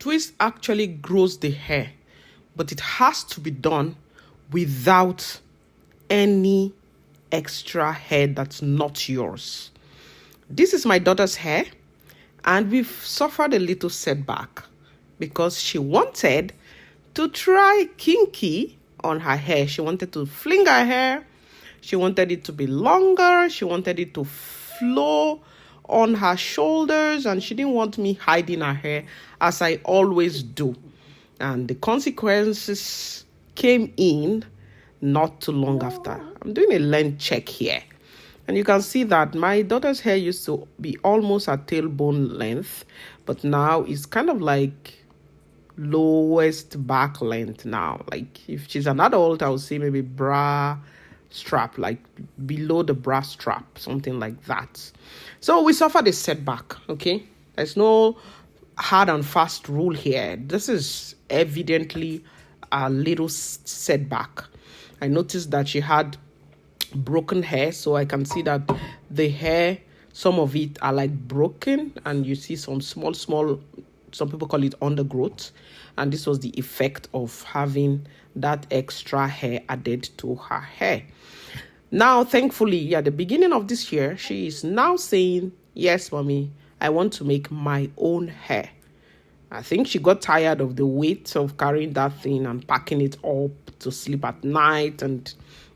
twist actually grows the hair, but it has to be done without any extra hair that's not yours. This is my daughter's hair, and we've suffered a little setback because she wanted to try kinky on her hair. She wanted to fling her hair. She wanted it to be longer. She wanted it to flow on her shoulders, and she didn't want me hiding her hair as I always do. And the consequences came in not too long after. I'm doing a length check here, and you can see that my daughter's hair used to be almost at tailbone length, but now it's kind of like lowest back length now. Like if she's an adult, I would say maybe bra strap, like below the bra strap, something like that. So we suffered a setback. Okay, there's no hard and fast rule here. This is evidently a little setback. I noticed that she had broken hair, so I can see that the hair, some of it are like broken, and you see some small, some people call it undergrowth, and this was the effect of having that extra hair added to her hair. Now, thankfully, at the beginning of this year, she is now saying, yes, mommy, I want to make my own hair. I think she got tired of the weight of carrying that thing and packing it up to sleep at night and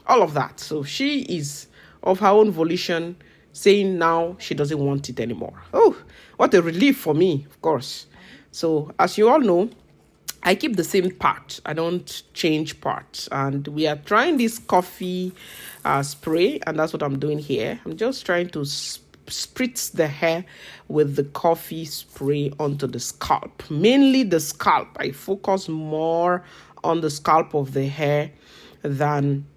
all of that. So she is of her own volition saying now she doesn't want it anymore. Oh, what a relief for me, of course. So as you all know, I keep the same part. I don't change parts. And we are trying this coffee spray, and that's what I'm doing here. I'm just trying to spritz the hair with the coffee spray onto the scalp. Mainly the scalp. I focus more on the scalp of the hair than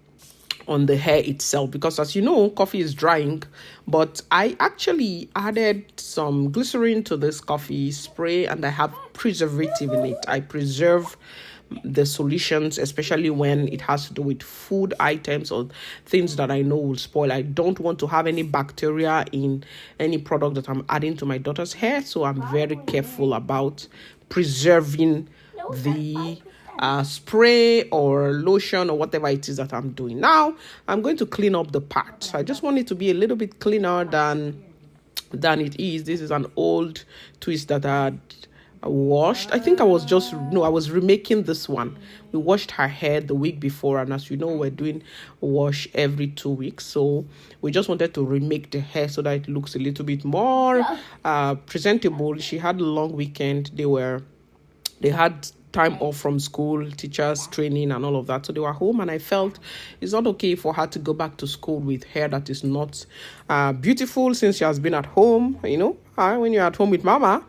on the hair itself, because as you know, coffee is drying, but I actually added some glycerin to this coffee spray, and I have preservative in it. I preserve the solutions, especially when it has to do with food items or things that I know will spoil. I don't want to have any bacteria in any product that I'm adding to my daughter's hair, so I'm very careful about preserving the spray or lotion or whatever it is that I'm doing. Now I'm going to clean up the part. I just want it to be a little bit cleaner than it is. This is an old twist that I had washed. I think I was remaking this one. We washed her hair the week before, and as you know, we're doing wash every 2 weeks, so we just wanted to remake the hair so that it looks a little bit more presentable. She had a long weekend. They had time off from school, teachers training and all of that, so they were home, and I felt it's not okay for her to go back to school with hair that is not beautiful, since she has been at home. You know, when you're at home with mama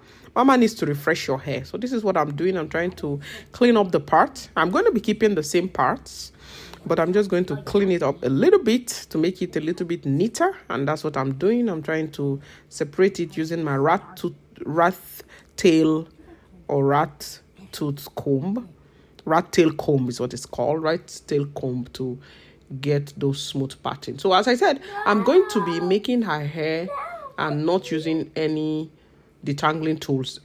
needs to refresh your hair. So this is what I'm doing. I'm trying to clean up the part. I'm going to be keeping the same parts, but I'm just going to clean it up a little bit to make it a little bit neater, and that's what I'm doing. I'm trying to separate it using my rat tail comb is what it's called, rat tail comb, to get those smooth patterns. So as I said, I'm going to be making her hair and not using any detangling tools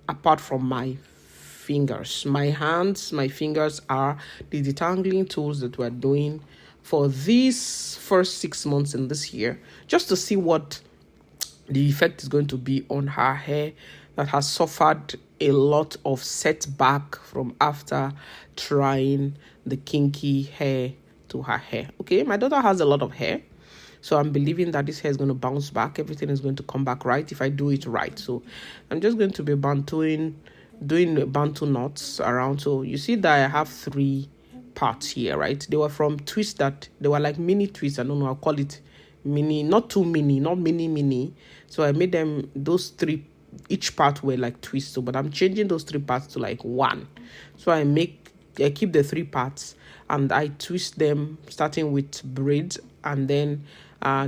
apart from my fingers. My fingers are the detangling tools that we're doing for these first 6 months in this year, just to see what the effect is going to be on her hair that has suffered a lot of setback from after trying the kinky hair to her hair. Okay, my daughter has a lot of hair, so I'm believing that this hair is going to bounce back. Everything is going to come back right if I do it right. So I'm just going to be doing bantu knots around. So you see that I have 3 parts here, right? They were from twists that they were like mini twists. I don't know, I'll call it mini, not too mini, not mini. So I made them, those 3, each part were like twists. So, but I'm changing those 3 parts to like 1. So I keep the 3 parts and I twist them starting with braids and then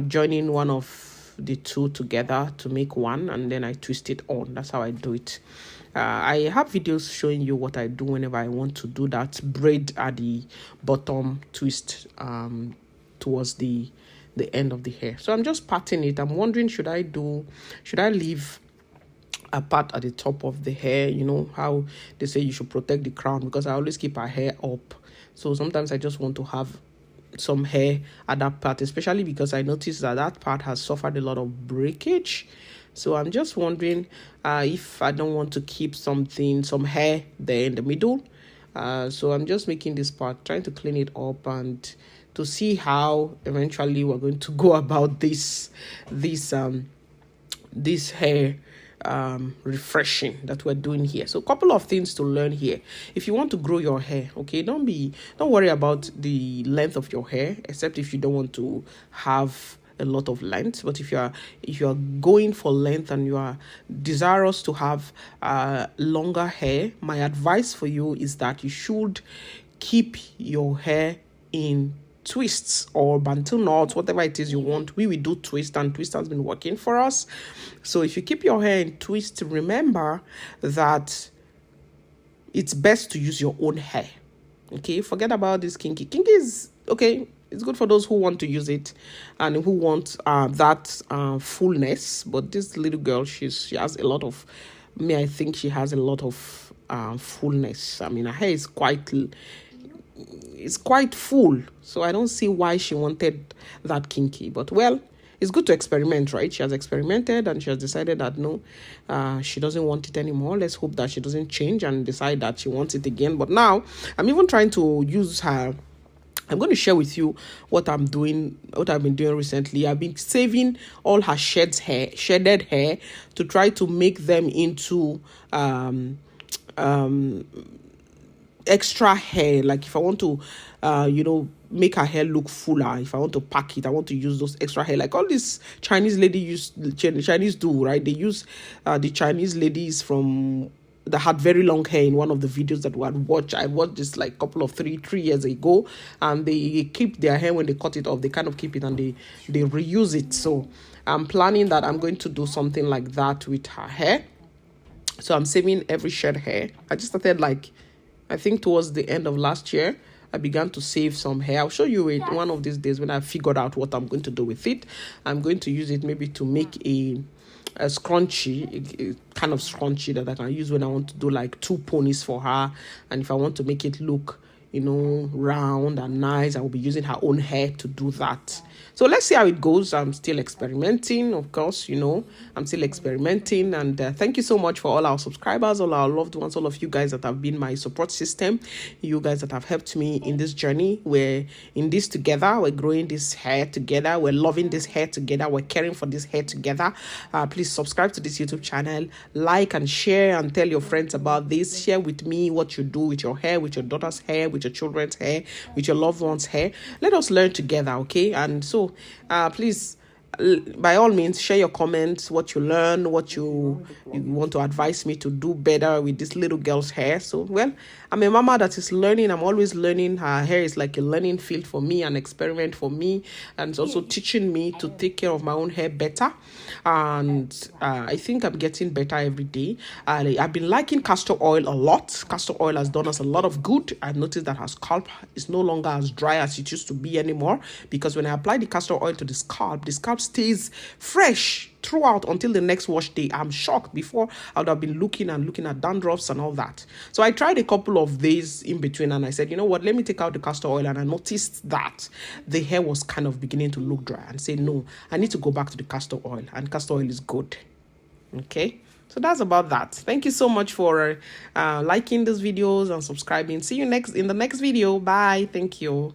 joining one of the 2 together to make 1, and then I twist it on. That's how I do it. I have videos showing you what I do whenever I want to do that braid at the bottom, twist towards the end of the hair. So I'm just parting it. I'm wondering, should I leave a part at the top of the hair. You know how they say you should protect the crown, because I always keep our hair up. So sometimes I just want to have some hair at that part, especially because I noticed that that part has suffered a lot of breakage. So I'm just wondering if I don't want to keep some hair there in the middle. So I'm just making this part, trying to clean it up, and to see how eventually we're going to go about this hair refreshing that we're doing here. So a couple of things to learn here. If you want to grow your hair, okay, don't worry about the length of your hair, except if you don't want to have a lot of length. But if you are going for length and you are desirous to have longer hair, my advice for you is that you should keep your hair in twists or bantu knots, whatever it is you want. We will do twist, and twist has been working for us. So if you keep your hair in twist, remember that it's best to use your own hair. Okay, forget about this kinky. Kinky is okay. It's good for those who want to use it and who want that fullness. But this little girl, she has a lot of. I think she has a lot of fullness. I mean, her hair is quite full, so I don't see why she wanted that kinky. But well, it's good to experiment, right? She has experimented and she has decided that no, she doesn't want it anymore. Let's hope that she doesn't change and decide that she wants it again. But now I'm even trying to use her. I'm going to share with you what I've been doing recently. I've been saving all her shedded hair to try to make them into extra hair. Like if I want to make her hair look fuller, if I want to pack it, I want to use those extra hair, like all these Chinese Chinese do, right? They use the Chinese ladies that had very long hair in one of the videos that I watched this like couple of three years ago, and they keep their hair when they cut it off, they kind of keep it and they reuse it. So I'm planning that I'm going to do something like that with her hair. So I'm saving every shed hair. I just started I think towards the end of last year, I began to save some hair. I'll show you it one of these days when I figured out what I'm going to do with it. I'm going to use it maybe to make a scrunchie, a kind of scrunchie that I can use when I want to do like 2 ponies for her. And if I want to make it look, round and nice, I will be using her own hair to do that. So let's see how it goes. I'm still experimenting, of course, I'm still experimenting. And thank you so much for all our subscribers, all our loved ones, all of you guys that have been my support system, you guys that have helped me in this journey. We're in this together. We're growing this hair together. We're loving this hair together. We're caring for this hair together. Please subscribe to this YouTube channel, like and share, and tell your friends about this. Share with me what you do with your hair, with your daughter's hair, with your children's hair, with your loved ones' hair. Let us learn together, okay? And so please, by all means, share your comments, what you learn, what you want to advise me to do better with this little girl's hair. So, well, I'm a mama that is learning. I'm always learning. Her hair is like a learning field for me, an experiment for me, and it's also teaching me to take care of my own hair better. And I think I'm getting better every day. I've been liking castor oil a lot. Castor oil has done us a lot of good. I've noticed that her scalp is no longer as dry as it used to be anymore, because when I apply the castor oil to the scalp stays fresh throughout until the next wash day. I'm shocked. Before, I would have been looking at dandruffs and all that. So I tried a couple of days in between, and I said, you know what, let me take out the castor oil. And I noticed that the hair was kind of beginning to look dry, and say, no, I need to go back to the castor oil, and castor oil is good. Okay, so that's about that. Thank you so much for liking these videos and subscribing. See you in the next video. Bye. Thank you.